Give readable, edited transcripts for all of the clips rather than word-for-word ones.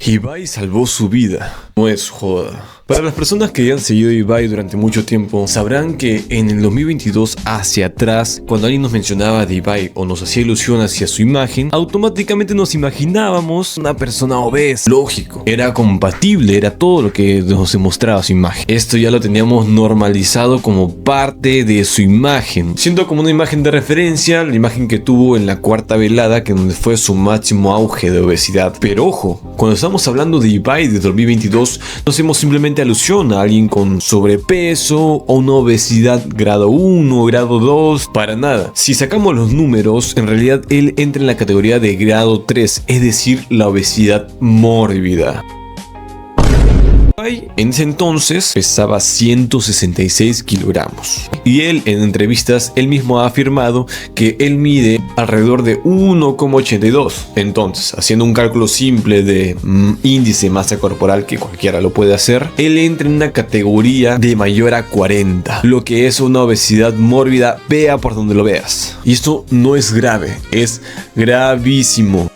Ibai salvó su vida. No es joda. Para las personas que han seguido a Ibai durante mucho tiempo, sabrán que en el 2022 hacia atrás, cuando alguien nos mencionaba de Ibai o nos hacía ilusión hacia su imagen, automáticamente nos imaginábamos una persona obesa. Lógico, era compatible, era todo lo que nos demostraba su imagen. Esto ya lo teníamos normalizado como parte de su imagen, siendo como una imagen de referencia la imagen que tuvo en la cuarta velada, que donde fue su máximo auge de obesidad. Pero ojo, cuando estamos hablando de Ibai de 2022, no hacemos simplemente alusión a alguien con sobrepeso o una obesidad grado 1 o grado 2, para nada. Si sacamos los números, en realidad él entra en la categoría de grado 3, es decir, la obesidad mórbida. En ese entonces pesaba 166 kilogramos y él en entrevistas él mismo ha afirmado que él mide alrededor de 1,82. Entonces, haciendo un cálculo simple de índice de masa corporal, que cualquiera lo puede hacer, él entra en una categoría de mayor a 40, lo que es una obesidad mórbida, vea por donde lo veas. Y esto no es grave, es gravísimo.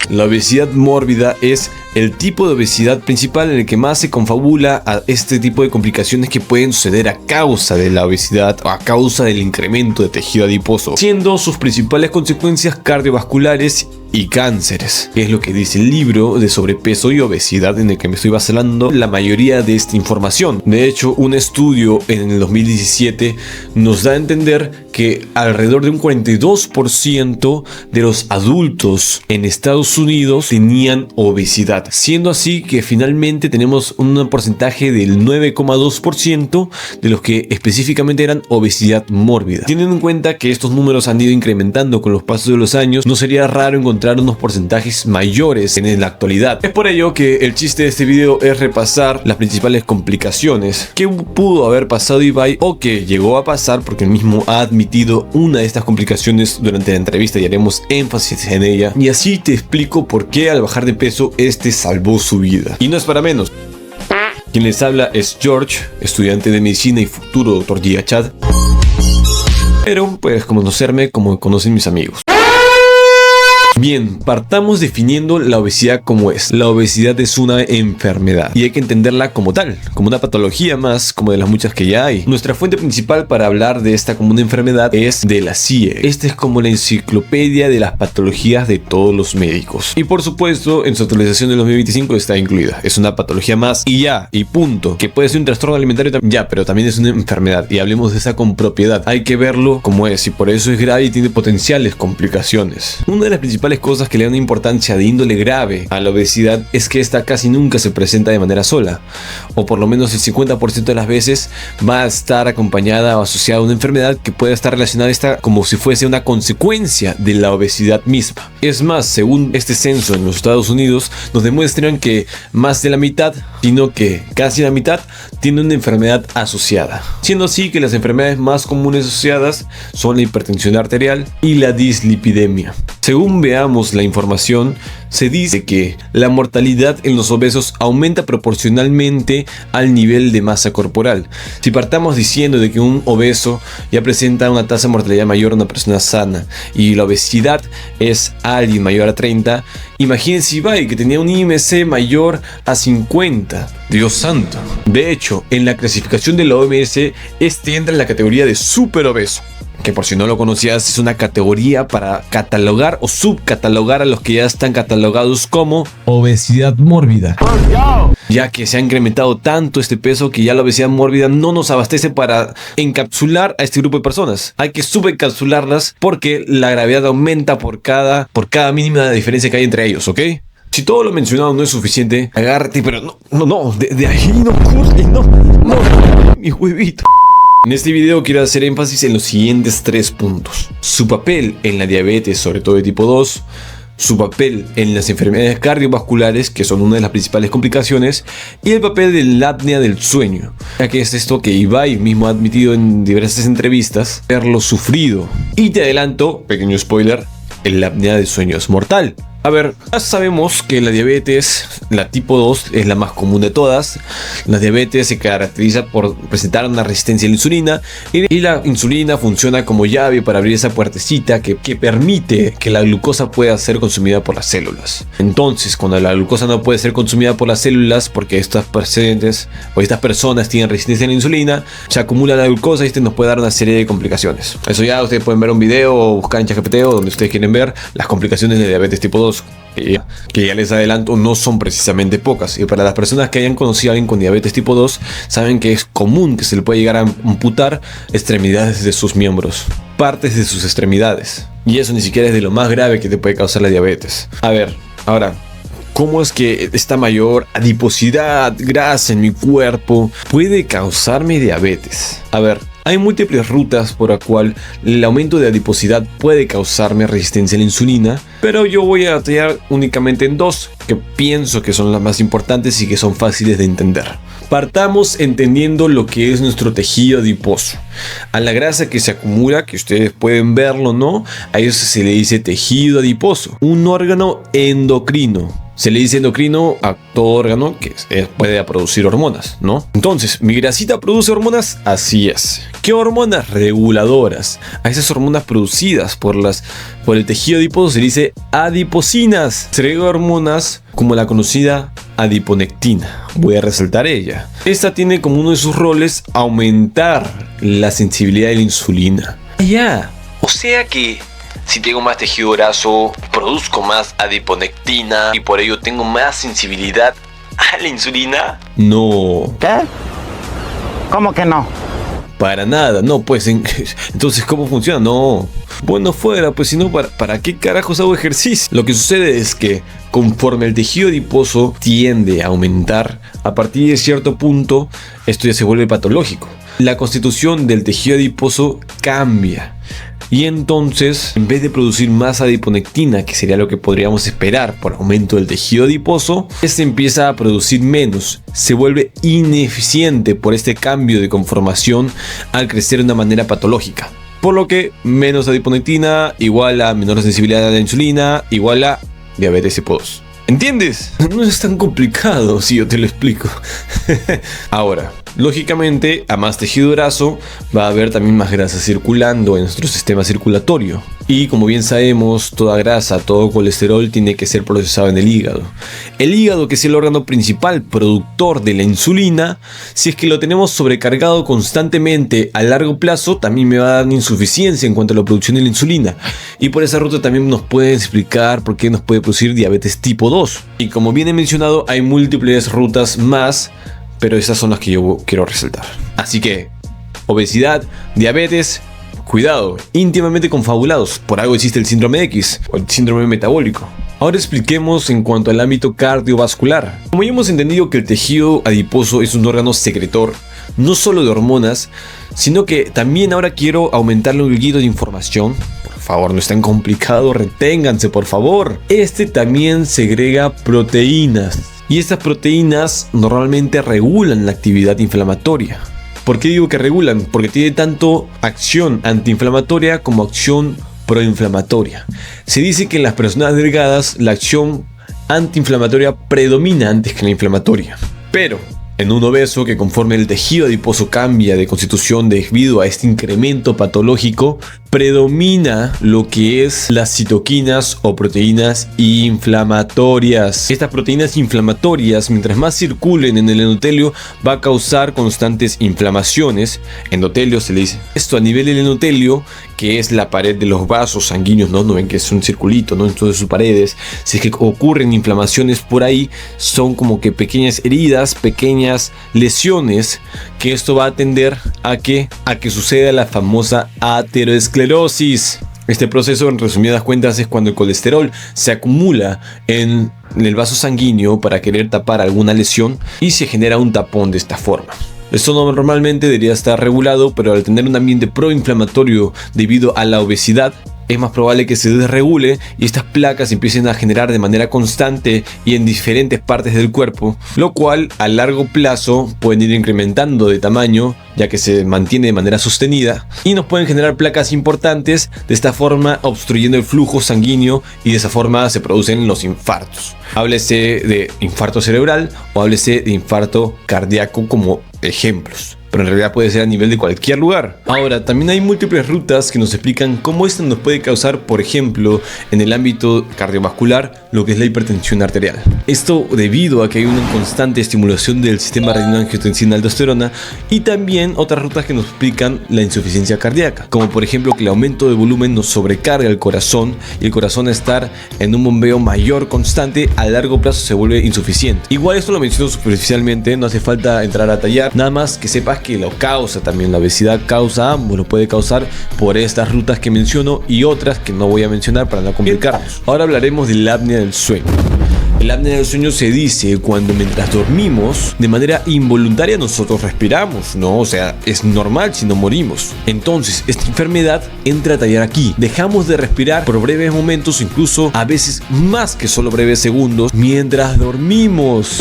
La obesidad mórbida es el tipo de obesidad principal en el que más se confabula a este tipo de complicaciones que pueden suceder a causa de la obesidad o a causa del incremento de tejido adiposo, siendo sus principales consecuencias cardiovasculares y cánceres, que es lo que dice el libro de sobrepeso y obesidad en el que me estoy basando la mayoría de esta información. De hecho, un estudio en el 2017 nos da a entender que alrededor de un 42% de los adultos en Estados Unidos tenían obesidad, siendo así que finalmente tenemos un porcentaje del 9,2% de los que específicamente eran obesidad mórbida. Teniendo en cuenta que estos números han ido incrementando con los pasos de los años, no sería raro encontrar unos porcentajes mayores en la actualidad. Es por ello que el chiste de este video es repasar las principales complicaciones que pudo haber pasado Ibai o que llegó a pasar, porque él mismo ha admitido una de estas complicaciones durante la entrevista y haremos énfasis en ella. Y así te explico por qué al bajar de peso este salvó su vida. Y no es para menos. Quien les habla es George, estudiante de medicina y futuro doctor Giga Chad. Pero puedes conocerme como conocen mis amigos. Bien, partamos definiendo la obesidad como es. La obesidad es una enfermedad y hay que entenderla como tal, como una patología más, como de las muchas que ya hay. Nuestra fuente principal para hablar de esta como una enfermedad es de la CIE. Esta es como la enciclopedia de las patologías de todos los médicos. Y por supuesto, en su actualización del 2025 está incluida. Es una patología más y ya, y punto. Que puede ser un trastorno alimentario también, ya, pero también es una enfermedad y hablemos de esa con propiedad. Hay que verlo como es y por eso es grave y tiene potenciales complicaciones. Una de las principales cosas que le dan una importancia de índole grave a la obesidad es que esta casi nunca se presenta de manera sola, o por lo menos el 50% de las veces va a estar acompañada o asociada a una enfermedad que puede estar relacionada a esta como si fuese una consecuencia de la obesidad misma. Es más, según este censo en los Estados Unidos nos demuestran que más de la mitad, sino que casi la mitad, tiene una enfermedad asociada, siendo así que las enfermedades más comunes asociadas son la hipertensión arterial y la dislipidemia. Según veamos la información, se dice que la mortalidad en los obesos aumenta proporcionalmente al nivel de masa corporal. Si partamos diciendo de que un obeso ya presenta una tasa de mortalidad mayor a una persona sana y la obesidad es alguien mayor a 30, imagínense Ibai que tenía un IMC mayor a 50. Dios santo. De hecho, en la clasificación de la OMS, este entra en la categoría de super obeso, que por si no lo conocías es una categoría para catalogar o subcatalogar a los que ya están catalogados como obesidad mórbida, ya que se ha incrementado tanto este peso que ya la obesidad mórbida no nos abastece para encapsular a este grupo de personas. Hay que subencapsularlas porque la gravedad aumenta por cada mínima diferencia que hay entre ellos, ¿ok? Si todo lo mencionado no es suficiente, agárrate, pero de ahí no corre, no, mi huevito. En este video quiero hacer énfasis en los siguientes 3 puntos. Su papel en la diabetes, sobre todo de tipo 2, su papel en las enfermedades cardiovasculares, que son una de las principales complicaciones, y el papel de la apnea del sueño, ya que es esto que Ibai mismo ha admitido en diversas entrevistas, haberlo sufrido. Y te adelanto, pequeño spoiler, la apnea del sueño es mortal. A ver, ya sabemos que la diabetes, la tipo 2, es la más común de todas. La diabetes se caracteriza por presentar una resistencia a la insulina y la insulina funciona como llave para abrir esa puertecita que permite que la glucosa pueda ser consumida por las células. Entonces, cuando la glucosa no puede ser consumida por las células porque estas personas tienen resistencia a la insulina, se acumula la glucosa y esto nos puede dar una serie de complicaciones. Eso ya ustedes pueden ver un video o buscar en ChatGPT o donde ustedes quieren ver las complicaciones de diabetes tipo 2. Que ya les adelanto, no son precisamente pocas. Y para las personas que hayan conocido a alguien con diabetes tipo 2, saben que es común que se le pueda llegar a amputar extremidades de sus miembros, partes de sus extremidades. Y eso ni siquiera es de lo más grave que te puede causar la diabetes. A ver, ahora, ¿cómo es que esta mayor adiposidad, grasa en mi cuerpo puede causarme diabetes? A ver, hay múltiples rutas por la cual el aumento de adiposidad puede causarme resistencia a la insulina, pero yo voy a detallar únicamente en dos que pienso que son las más importantes y que son fáciles de entender. Partamos entendiendo lo que es nuestro tejido adiposo. A la grasa que se acumula, que ustedes pueden verlo, ¿no? A eso se le dice tejido adiposo, un órgano endocrino. Se le dice endocrino a todo órgano que puede producir hormonas, ¿no? Entonces, ¿mi grasita produce hormonas? Así es. ¿Qué hormonas? Reguladoras. A esas hormonas producidas por el tejido adiposo se le dice adiposinas. Se agrega hormonas como la conocida adiponectina. Voy a resaltar ella. Esta tiene como uno de sus roles aumentar la sensibilidad de la insulina. Ya. O sea que si tengo más tejido graso, produzco más adiponectina y por ello tengo más sensibilidad a la insulina. No. ¿Qué? ¿Cómo que no? Para nada, no, pues entonces ¿cómo funciona? No. Bueno, fuera, pues si no, ¿para qué carajos hago ejercicio? Lo que sucede es que conforme el tejido adiposo tiende a aumentar, a partir de cierto punto, esto ya se vuelve patológico. La constitución del tejido adiposo cambia. Y entonces, en vez de producir más adiponectina, que sería lo que podríamos esperar por aumento del tejido adiposo, este empieza a producir menos, se vuelve ineficiente por este cambio de conformación al crecer de una manera patológica. Por lo que menos adiponectina igual a menor sensibilidad a la insulina igual a diabetes tipo 2. ¿Entiendes? No es tan complicado si yo te lo explico. Ahora, lógicamente, a más tejido graso va a haber también más grasa circulando en nuestro sistema circulatorio. Y como bien sabemos, toda grasa, todo colesterol tiene que ser procesado en el hígado. El hígado, que es el órgano principal productor de la insulina, si es que lo tenemos sobrecargado constantemente a largo plazo, también me va a dar insuficiencia en cuanto a la producción de la insulina. Y por esa ruta también nos pueden explicar por qué nos puede producir diabetes tipo 2. Y como bien he mencionado, hay múltiples rutas más, pero esas son las que yo quiero resaltar. Así que, obesidad, diabetes, cuidado, íntimamente confabulados. Por algo existe el síndrome X o el síndrome metabólico. Ahora expliquemos en cuanto al ámbito cardiovascular. Como ya hemos entendido que el tejido adiposo es un órgano secretor, no solo de hormonas, sino que también ahora quiero aumentarle un poquito de información. Por favor, no es tan complicado, reténganse por favor. Este también segrega proteínas. Y estas proteínas normalmente regulan la actividad inflamatoria. ¿Por qué digo que regulan? Porque tiene tanto acción antiinflamatoria como acción proinflamatoria. Se dice que en las personas delgadas la acción antiinflamatoria predomina antes que la inflamatoria. Pero en un obeso, que conforme el tejido adiposo cambia de constitución debido a este incremento patológico, predomina lo que es las citoquinas o proteínas inflamatorias. Estas proteínas inflamatorias, mientras más circulen en el endotelio, va a causar constantes inflamaciones. Endotelio se le dice esto a nivel del endotelio, que es la pared de los vasos sanguíneos, ¿no? No ven que es un circulito, ¿no? En todas sus paredes. Si es que ocurren inflamaciones por ahí, son como que pequeñas heridas, pequeñas lesiones, que esto va a tender a que suceda la famosa aterosclerosis. Este proceso, en resumidas cuentas, es cuando el colesterol se acumula en el vaso sanguíneo para querer tapar alguna lesión y se genera un tapón de esta forma. Esto normalmente debería estar regulado, pero al tener un ambiente proinflamatorio debido a la obesidad, es más probable que se desregule y estas placas empiecen a generar de manera constante y en diferentes partes del cuerpo, lo cual a largo plazo pueden ir incrementando de tamaño, ya que se mantiene de manera sostenida, y nos pueden generar placas importantes, de esta forma obstruyendo el flujo sanguíneo, y de esa forma se producen los infartos. Háblese de infarto cerebral o háblese de infarto cardíaco como ejemplos, pero en realidad puede ser a nivel de cualquier lugar. Ahora, también hay múltiples rutas que nos explican cómo esto nos puede causar, por ejemplo, en el ámbito cardiovascular, lo que es la hipertensión arterial. Esto debido a que hay una constante estimulación del sistema renina-angiotensina-aldosterona, y también otras rutas que nos explican la insuficiencia cardíaca, como por ejemplo que el aumento de volumen nos sobrecarga el corazón, y el corazón, a estar en un bombeo mayor constante, a largo plazo se vuelve insuficiente. Igual esto lo menciono superficialmente, no hace falta entrar a tallar, nada más que sepas que lo causa también. La obesidad causa ambos, lo puede causar por estas rutas que menciono y otras que no voy a mencionar para no complicarnos. Ahora hablaremos de la apnea del sueño. El apnea del sueño se dice cuando mientras dormimos, de manera involuntaria nosotros respiramos, ¿no? O sea, es normal si no morimos. Entonces, esta enfermedad entra a tallar aquí. Dejamos de respirar por breves momentos, incluso a veces más que solo breves segundos, mientras dormimos.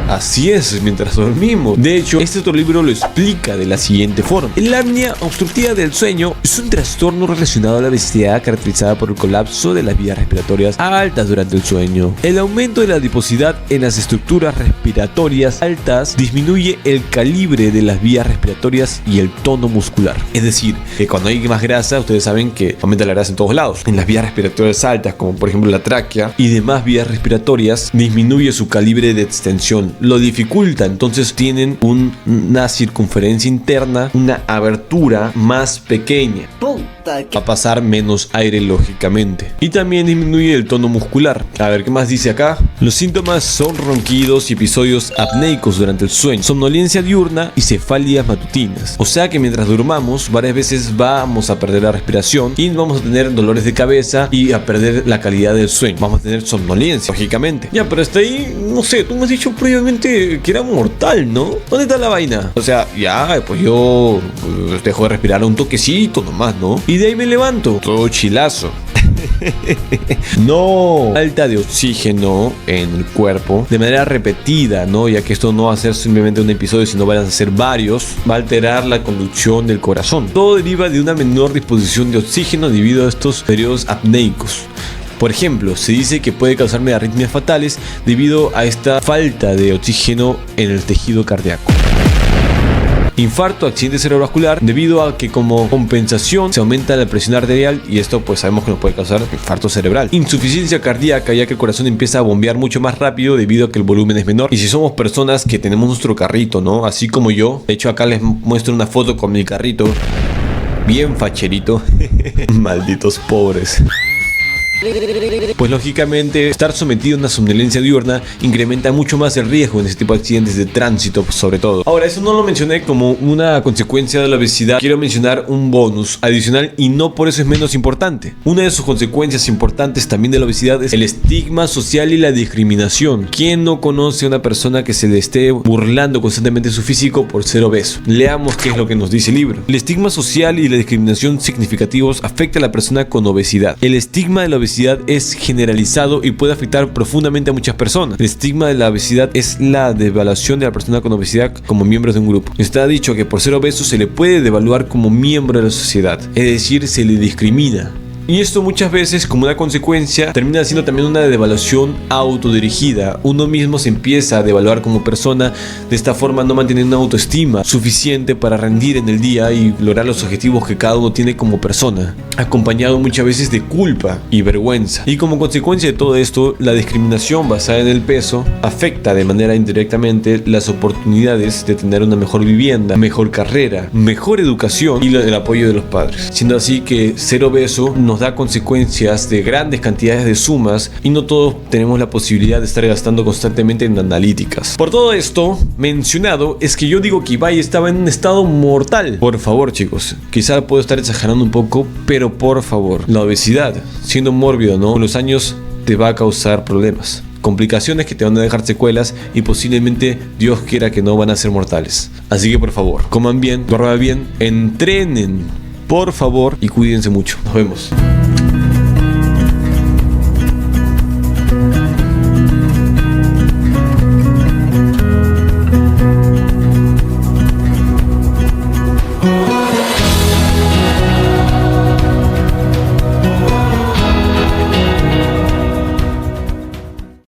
Así es, mientras dormimos. De hecho, este otro libro lo explica de la siguiente forma. El apnea obstructiva del sueño es un trastorno relacionado a la obesidad caracterizada por el colapso de las vías respiratorias altas durante el sueño. El aumento de la adiposidad en las estructuras respiratorias altas disminuye el calibre de las vías respiratorias y el tono muscular. Es decir, que cuando hay más grasa, ustedes saben que aumenta la grasa en todos lados. En las vías respiratorias altas, como por ejemplo la tráquea y demás vías respiratorias, disminuye su calibre de extensión. Lo dificulta, entonces tienen una circunferencia interna, una abertura más pequeña. Va a pasar menos aire lógicamente. Y también disminuye el tono muscular. A ver, ¿qué más dice acá? Los síntomas son ronquidos y episodios apneicos durante el sueño, somnolencia diurna y cefalias matutinas. O sea que mientras durmamos, varias veces vamos a perder la respiración y vamos a tener dolores de cabeza y a perder la calidad del sueño. Vamos a tener somnolencia, lógicamente. Ya, pero hasta ahí, no sé, tú me has dicho previamente que era mortal, ¿no? ¿Dónde está la vaina? O sea, ya, pues yo dejo de respirar un toquecito nomás, ¿no? Y de ahí me levanto, todo chilazo. No, falta de oxígeno en el cuerpo de manera repetida, ¿no? Ya que esto no va a ser simplemente un episodio, sino van a ser varios, va a alterar la conducción del corazón. Todo deriva de una menor disposición de oxígeno debido a estos periodos apneicos. Por ejemplo, se dice que puede causarme arritmias fatales debido a esta falta de oxígeno en el tejido cardíaco. Infarto, accidente cerebrovascular, debido a que como compensación se aumenta la presión arterial y esto pues sabemos que nos puede causar infarto cerebral. Insuficiencia cardíaca, ya que el corazón empieza a bombear mucho más rápido debido a que el volumen es menor. Y si somos personas que tenemos nuestro carrito, ¿no? Así como yo, de hecho acá les muestro una foto con mi carrito, bien facherito. Malditos pobres. Pues lógicamente estar sometido a una somnolencia diurna incrementa mucho más el riesgo en este tipo de accidentes de tránsito, sobre todo. Ahora, eso no lo mencioné como una consecuencia de la obesidad. Quiero mencionar un bonus adicional y no por eso es menos importante. Una de sus consecuencias importantes también de la obesidad es el estigma social y la discriminación. ¿Quién no conoce a una persona que se le esté burlando constantemente de su físico por ser obeso? Leamos qué es lo que nos dice el libro. El estigma social y la discriminación significativos afecta a la persona con obesidad. El estigma de la obesidad es generalizado y puede afectar profundamente a muchas personas. El estigma de la obesidad es la devaluación de la persona con obesidad como miembros de un grupo. Está dicho que por ser obeso se le puede devaluar como miembro de la sociedad, es decir, se le discrimina. Y esto muchas veces, como una consecuencia, termina siendo también una devaluación autodirigida. Uno mismo se empieza a devaluar como persona, de esta forma no manteniendo una autoestima suficiente para rendir en el día y lograr los objetivos que cada uno tiene como persona, acompañado muchas veces de culpa y vergüenza. Y como consecuencia de todo esto, la discriminación basada en el peso afecta de manera indirectamente las oportunidades de tener una mejor vivienda, mejor carrera, mejor educación y el apoyo de los padres. Siendo así que ser obeso nos da consecuencias de grandes cantidades de sumas y no todos tenemos la posibilidad de estar gastando constantemente en analíticas. Por todo esto mencionado es que yo digo que Ibai estaba en un estado mortal. Por favor, chicos, quizá puedo estar exagerando un poco, pero por favor, la obesidad, siendo mórbido, ¿no? Con los años te va a causar problemas, complicaciones que te van a dejar secuelas y posiblemente Dios quiera que no van a ser mortales. Así que por favor, coman bien, duerman bien, entrenen por favor, y cuídense mucho. Nos vemos.